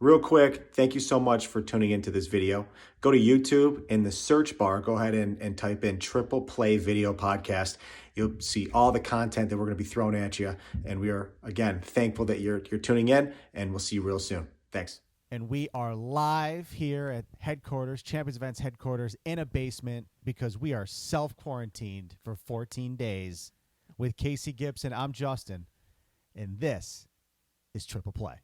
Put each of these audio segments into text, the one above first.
Real quick, thank you so much for tuning into this video. Go to YouTube in the search bar, go ahead and type in Triple Play Video Podcast. You'll see all the content that we're going to be throwing at you. And we are, again, thankful that you're tuning in, and we'll see you real soon. Thanks. And we are live here at headquarters, Champions Events headquarters, in a basement because we are self-quarantined for 14 days with Casey Gibson. I'm Justin, and this is Triple Play.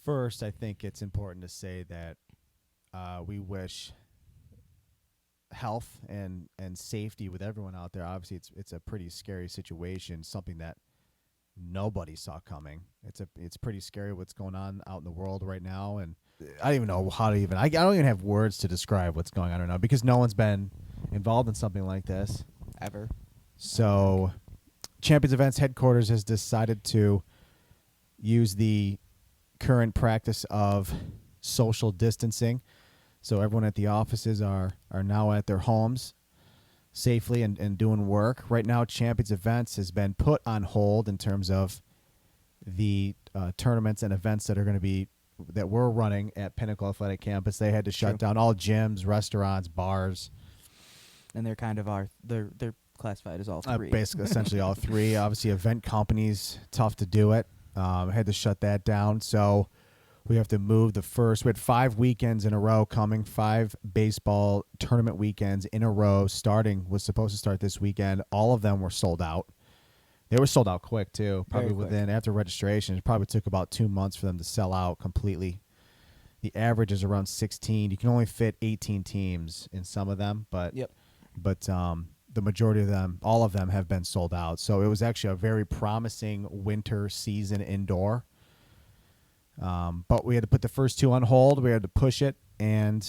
First, I think it's important to say that we wish health and safety with everyone out there. Obviously, it's a pretty scary situation, something that nobody saw coming. It's pretty scary what's going on out in the world right now, and I don't even know how to even. I don't even have words to describe what's going on right now because no one's been involved in something like this ever. So, Champions Events headquarters has decided to use the current practice of social distancing. So everyone at the offices are now at their homes safely and doing work. Right now, Champions Events has been put on hold in terms of the tournaments and events that we're running at Pinnacle Athletic Campus. They had to shut down all gyms, restaurants, bars. And they're kind of they're classified as all three. Basically, essentially all three. Obviously, event companies, tough to do it. Had to shut that down. So we have to move the first. We had 5 weekends in a row coming, 5 baseball tournament weekends in a row. Was supposed to start this weekend. All of them were sold out. They were sold out quick, too. Probably within, after registration, it probably took about 2 months for them to sell out completely. The average is around 16. You can only fit 18 teams in some of them, but the majority of them, all of them, have been sold out. So it was actually a very promising winter season indoor. But we had to put the first 2 on hold. We had to push it, and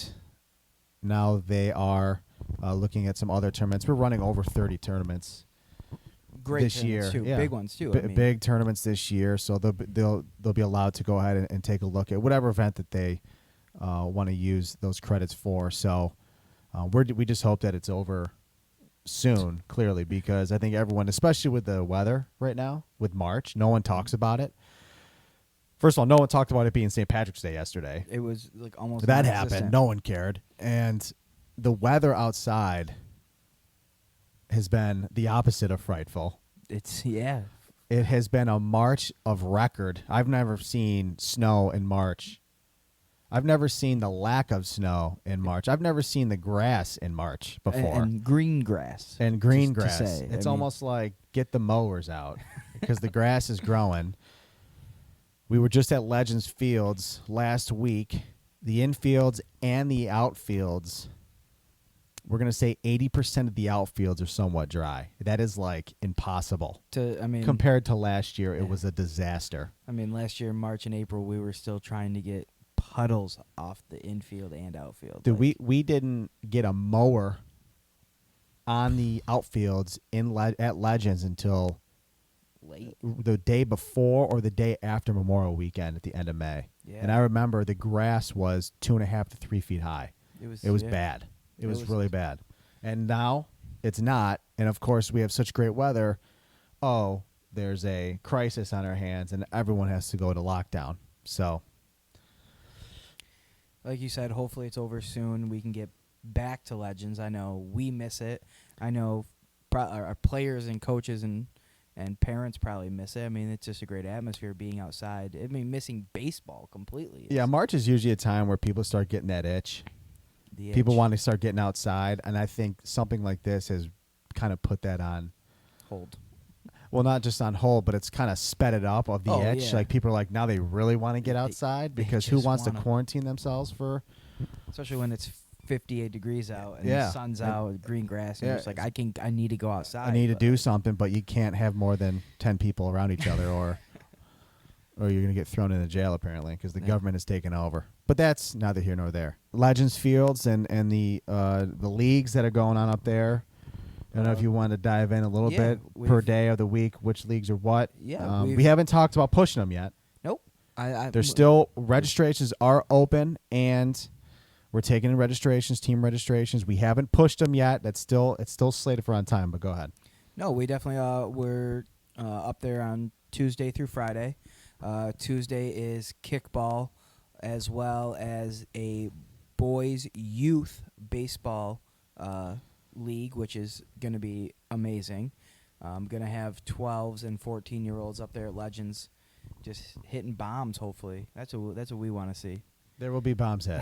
now they are looking at some other tournaments. We're running over 30 tournaments this year. Too. Yeah. Big ones, too. Big tournaments this year, so they'll be allowed to go ahead and take a look at whatever event that they want to use those credits for. So we just hope that it's over soon, clearly, because I think everyone, especially with the weather right now, with March, no one talks about it. First of all, no one talked about it being St. Patrick's Day yesterday. It was like almost that happened. No one cared. And the weather outside has been the opposite of frightful. It has been a March of record. I've never seen snow in March. I've never seen the lack of snow in March. I've never seen the grass in March before. And green grass. It's almost like get the mowers out because the grass is growing. We were just at Legends Fields last week. The infields and the outfields, we're going to say 80% of the outfields are somewhat dry. That is like impossible. Compared to last year, it was a disaster. I mean, last year, March and April, we were still trying to get puddles off the infield and outfield. Dude, we didn't get a mower on the outfields at Legends until late, the day before or the day after Memorial Weekend at the end of May. Yeah. And I remember the grass was 2.5 to 3 feet high. It was bad. It was really bad. And now it's not. And of course, we have such great weather. Oh, there's a crisis on our hands, and everyone has to go to lockdown. So, like you said, hopefully it's over soon. We can get back to Legends. I know we miss it. I know our players and coaches and parents probably miss it. I mean, it's just a great atmosphere being outside. I mean, missing baseball completely. Yeah, March is usually a time where people start getting that itch. People want to start getting outside, and I think something like this has kind of put that on hold. Well, not just on hold, but it's kind of sped it up of the itch. Yeah. Like people are like, now they really want to get outside because who wants to quarantine themselves for? Especially when it's 58 degrees out and the sun's out, green grass, and you're just like, I need to go outside. I need to do something, but you can't have more than 10 people around each other, or you're going to get thrown into jail apparently because the government is taking over. But that's neither here nor there. Legends Fields and the leagues that are going on up there. I don't know if you want to dive in a little bit per day of the week, which leagues are what. Yeah, we haven't talked about pushing them yet. Nope. There's still registrations are open, and we're taking in registrations, team registrations. We haven't pushed them yet. It's still slated for on time. But go ahead. No, we definitely we're up there on Tuesday through Friday. Tuesday is kickball, as well as a boys youth baseball league, which is going to be amazing. I'm going to have 12s and 14-year-olds up there at Legends just hitting bombs, hopefully. That's what we want to see. There will be bombs hit.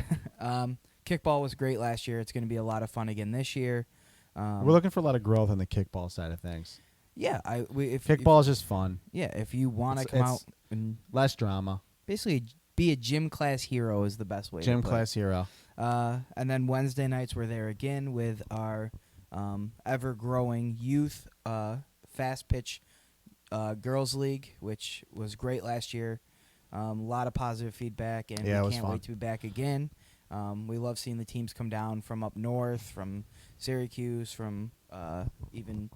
Kickball was great last year. It's going to be a lot of fun again this year. We're looking for a lot of growth on the kickball side of things. Yeah, if Kickball is just fun. Yeah, if you want to come out and less drama. basically be a gym class hero is the best way. Gym to put class hero. and then Wednesday nights we're there again with our ever-growing youth fast pitch girls league, which was great last year. A lot of positive feedback, and Yeah, it we was can't fun. wait to be back again. We love seeing the teams come down from up north, from Syracuse, from even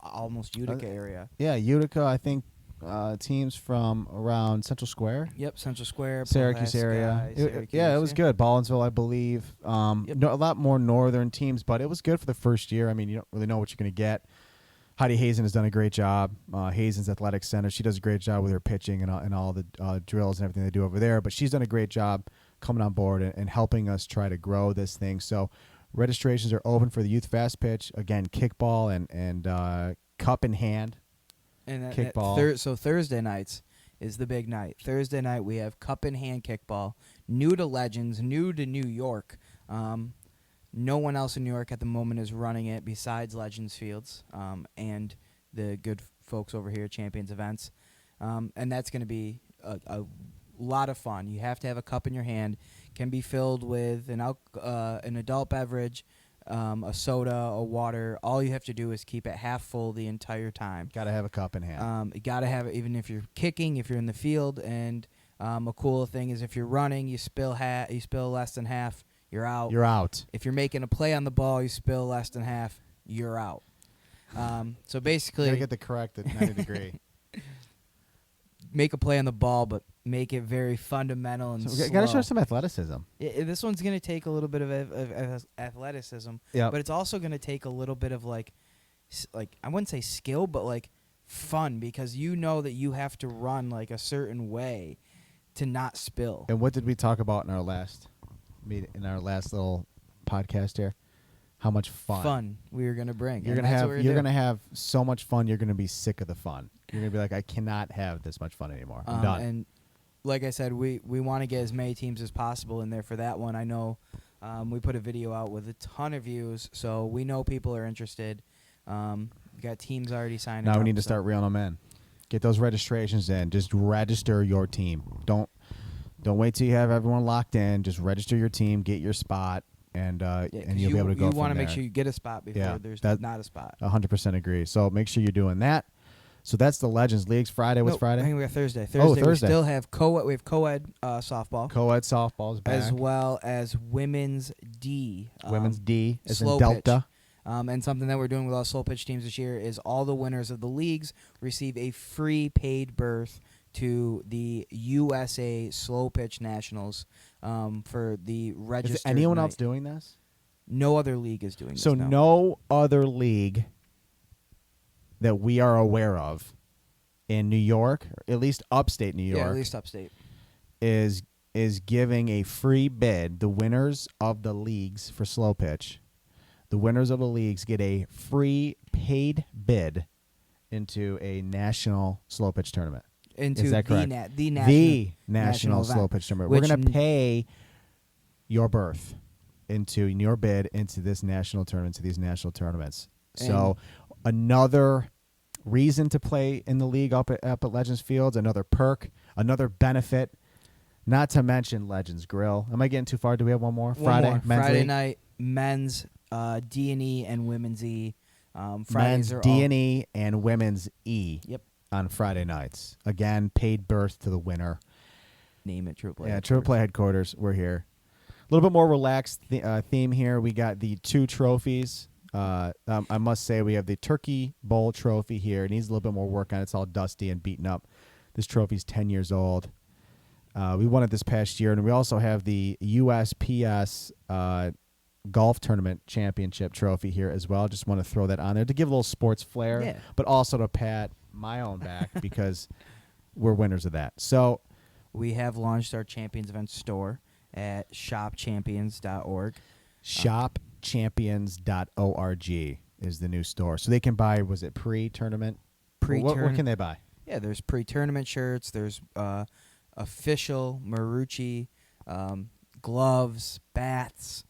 almost Utica area. Yeah, Utica. I think teams from around Central Square. Yep, Central Square, Syracuse Pulaski, area. Syracuse, Yeah, it was yeah. good. Ballensville, I believe. Yep. A lot more northern teams, but it was good for the first year. I mean, you don't really know what you're going to get. Heidi Hazen has done a great job. Hazen's Athletic Center. She does a great job with her pitching and all the drills and everything they do over there. But she's done a great job coming on board and helping us try to grow this thing. So registrations are open for the youth fast pitch. Again, kickball and cup in hand. And Kickball. So Thursday nights is the big night. Thursday night we have cup in hand kickball, new to Legends, new to New York. No one else in New York at the moment is running it besides Legends Fields and the good folks over here, Champions Events. And that's going to be a lot of fun. You have to have a cup in your hand. Can be filled with an adult beverage, a soda, a water. All you have to do is keep it half full the entire time. Got to have a cup in hand. You got to have it even if you're kicking, if you're in the field. And a cool thing is if you're running, you spill less than half, you're out. You're out. If you're making a play on the ball, you spill less than half, you're out. So basically, Got to get the correct at 90 degree. make a play on the ball, but make it very fundamental and So slow. got to show some athleticism. This one's going to take a little bit of athleticism, Yeah. but it's also going to take a little bit of like I wouldn't say skill, but like fun, because you know that you have to run like a certain way to not spill. And what did we talk about in our last little podcast here? How much fun We were going to bring. you're and gonna that's have. what we're You're doing. gonna have so much fun. You're gonna be sick of the fun. You're gonna be like, I cannot have this much fun anymore. I'm done. And like I said, we want to get as many teams as possible in there for that one. I know we put a video out with a ton of views, so we know people are interested. We got teams already signed up. Now we need to so- start reeling them in. Get those registrations in. Just register your team. Don't wait till you have everyone locked in. Just register your team. Get your spot, and Yeah, 'cause and you'll be able to go. You from want to make there. sure you get a spot before Yeah, there's that- not a spot. 100% agree. So make sure you're doing that. So that's the Legends Leagues. Friday. What's Nope, Friday? I think we got Thursday. Oh, We Thursday. still have co-ed. We have co-ed softball, Co-ed softball's back. as well as women's D. Women's D is in slow Delta. And something that we're doing with all slow pitch teams this year is all the winners of the leagues receive a free paid berth to the USA Slow Pitch Nationals for the registered. Is anyone night. else doing this? No other league is doing So this. no other league that we are aware of in New York, or at least upstate New York, Yeah, at least upstate. is giving a free bid. The winners of the leagues for slow pitch, the winners of the leagues get a free paid bid into a national slow pitch tournament. Into Is that correct? the national, The national slow event, pitch tournament. We're which going to n- pay your berth into your bid into this national tournament, to these national tournaments. So another reason to play in the league up at Legends Fields, another perk, another benefit. Not to mention Legends Grill. Am I getting too far? Do we have one more? One more. Men's Friday league? night, men's D&E and women's E. Men's Fridays are D&E and women's E. Yep. On Friday nights. Again, paid berth to the winner. Name it Triple A. Yeah, Triple Play headquarters. We're here. A little bit more relaxed theme here. We got the 2 trophies. I must say we have the Turkey Bowl trophy here. It needs a little bit more work on it. It's all dusty and beaten up. This trophy's 10 years old. We won it this past year, and we also have the USPS golf tournament championship trophy here as well. Just want to throw that on there to give a little sports flair, Yeah. but also to pat my own back because we're winners of that. So We have launched our Champions Event store at shopchampions.org. shopchampions.org is the new store. So they can buy, was it pre-tournament? What can they buy? Yeah, there's pre-tournament shirts. There's official Marucci gloves, bats,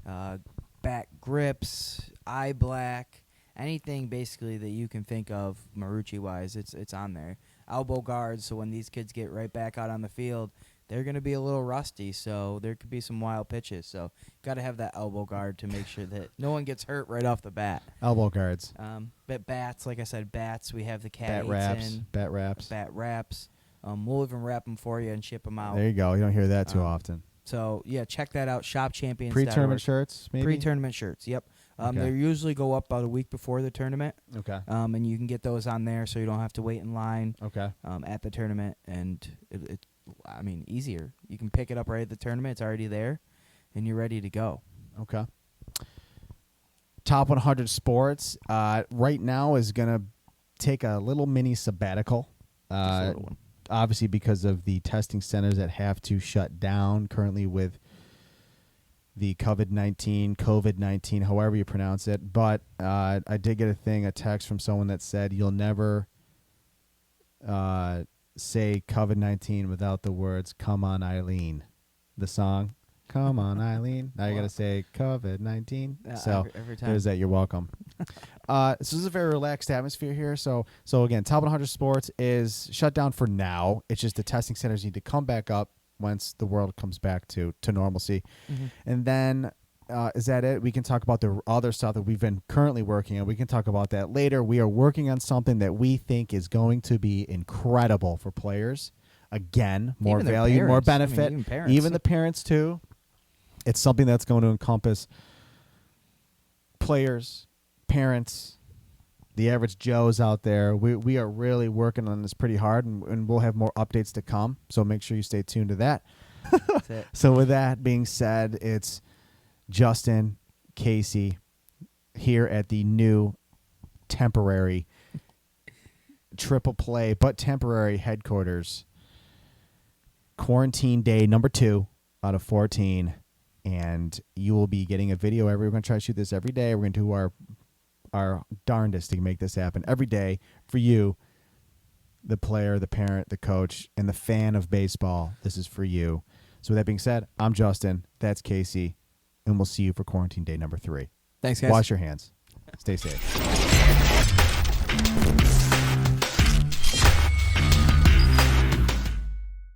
bat grips, eye black, anything basically that you can think of Marucci-wise, it's on there. Elbow guards, so when these kids get right back out on the field, they're going to be a little rusty, so there could be some wild pitches. So got to have that elbow guard to make sure that no one gets hurt right off the bat. Elbow guards. But bats, like I said, bats, we have the cat Bat eights wraps. in. Bat wraps. Bat wraps. We'll even wrap them for you and ship them out. There you go. You don't hear that too often. So, yeah, check that out, shopchampions.org. Pre-tournament shirts, maybe? Pre-tournament shirts, yep. Okay. They usually go up about a week before the tournament, Okay. and you can get those on there so you don't have to wait in line Okay. at the tournament. And, easier. You can pick it up right at the tournament. It's already there, and you're ready to go. Okay. Top 100 Sports right now is going to take a little mini sabbatical. Just a little one. Obviously because of the testing centers that have to shut down currently with the COVID-19, however you pronounce it. But I did get a text from someone that said you'll never say COVID-19 without the words "Come on, Eileen," the song. Come on, Eileen. Now you got to say COVID-19. So every time. there's that. You're welcome. So this is a very relaxed atmosphere here. So again, Top 100 Sports is shut down for now. It's just the testing centers need to come back up once the world comes back to normalcy. Mm-hmm. And then is that it? We can talk about the other stuff that we've been currently working on. We can talk about that later. We are working on something that we think is going to be incredible for players. Again, more Even their value, more parents. benefit. Even parents. Even the parents too. It's something that's going to encompass players, parents, the average Joes out there. We are really working on this pretty hard, and we'll have more updates to come. So make sure you stay tuned to that. That's it. So with that being said, it's Justin, Casey, here at the new temporary triple play, but temporary headquarters. Quarantine day number 2 out of 14. And you will be getting a video we're going to try to shoot this every day. We're going to do our darndest to make this happen every day for you, the player, the parent, the coach, and the fan of baseball. This is for you. So with that being said, I'm Justin. That's Casey. And we'll see you for quarantine day number 3. Thanks, guys. Wash your hands. Stay safe.